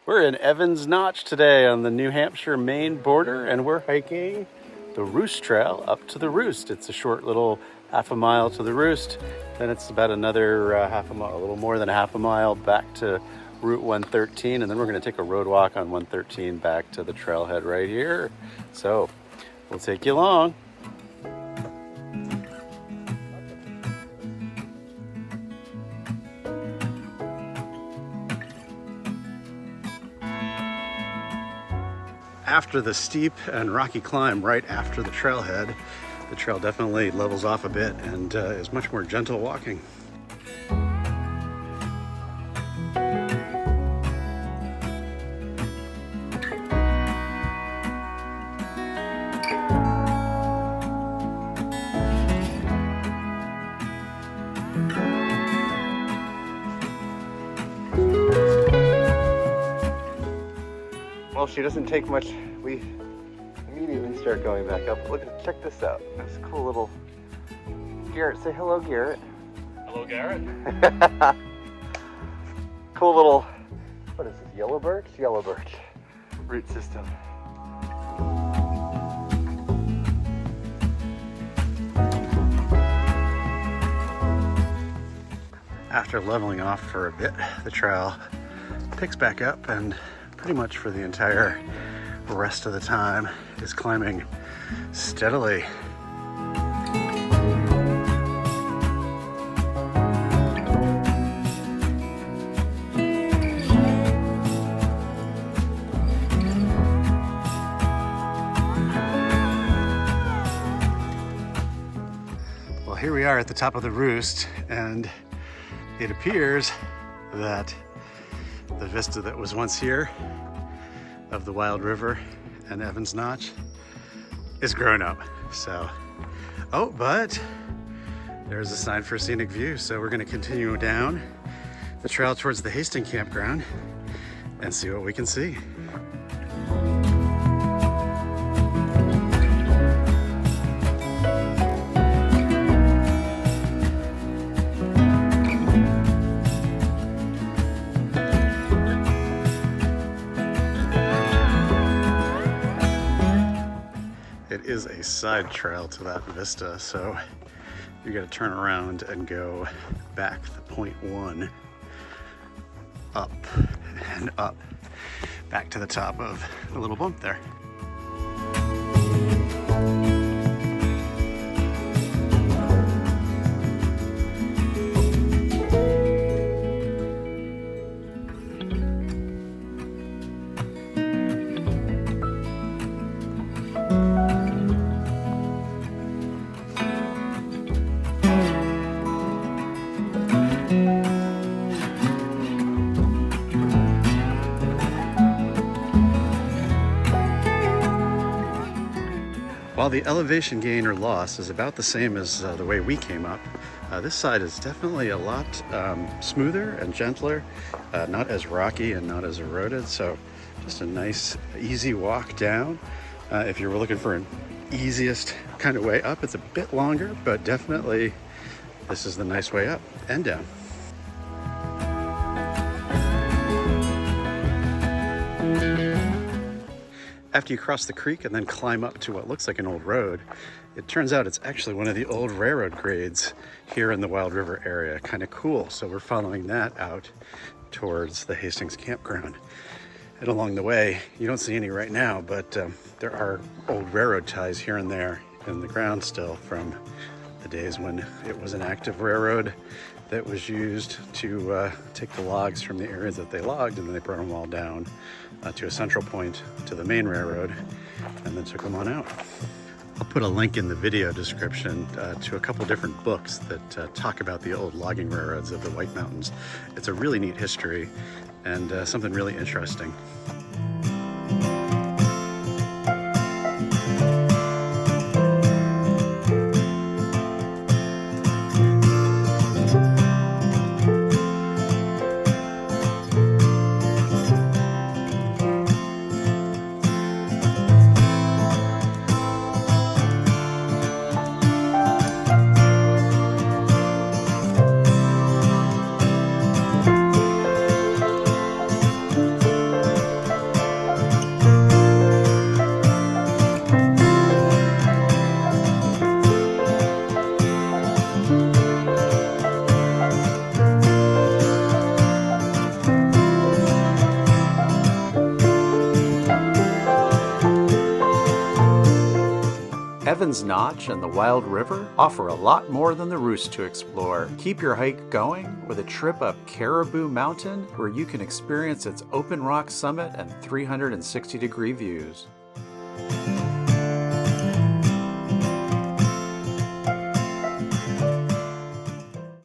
We're in Evans Notch today on the New Hampshire Maine border, and we're hiking the Roost Trail up to the Roost. It's a short little half a mile to the Roost, then it's about another half a mile, a little more than a half a mile back to Route 113, and then we're going to take a road walk on 113 back to the trailhead right here. So we'll take you along. After the steep and rocky climb right after the trailhead, the trail definitely levels off a bit and is much more gentle walking. Well, she doesn't take much. We immediately start going back up. Look, check this out. This cool little Garrett. Say hello, Garrett. Hello, Garrett. Cool little, what is this, yellow birch? Yellow birch root system. After leveling off for a bit, the trail picks back up and pretty much for the entire rest of the time is climbing steadily. Well, here we are at the top of the Roost, and it appears that the vista that was once here of the Wild River and Evans Notch is grown up. So, oh, but there's a sign for a scenic view. So we're going to continue down the trail towards the Hastings Campground and see what we can see. It is a side trail to that vista, so you got to turn around and go back the 0.1 up and up back to the top of the little bump there. While the elevation gain or loss is about the same as the way we came up, this side is definitely a lot smoother and gentler, not as rocky and not as eroded, so just a nice easy walk down. If you were looking for an easiest kind of way up, it's a bit longer, but definitely this is the nice way up and down. After you cross the creek and then climb up to what looks like an old road, it turns out it's actually one of the old railroad grades here in the Wild River area. Kind of cool. So we're following that out towards the Hastings Campground. And along the way, you don't see any right now, but there are old railroad ties here and there in the ground still from the days when it was an active railroad that was used to take the logs from the areas that they logged, and then they brought them all down to a central point to the main railroad and then took them on out. I'll put a link in the video description to a couple different books that talk about the old logging railroads of the White Mountains. It's a really neat history and something really interesting. Evans Notch and the Wild River offer a lot more than the Roost to explore. Keep your hike going with a trip up Caribou Mountain, where you can experience its open rock summit and 360-degree views.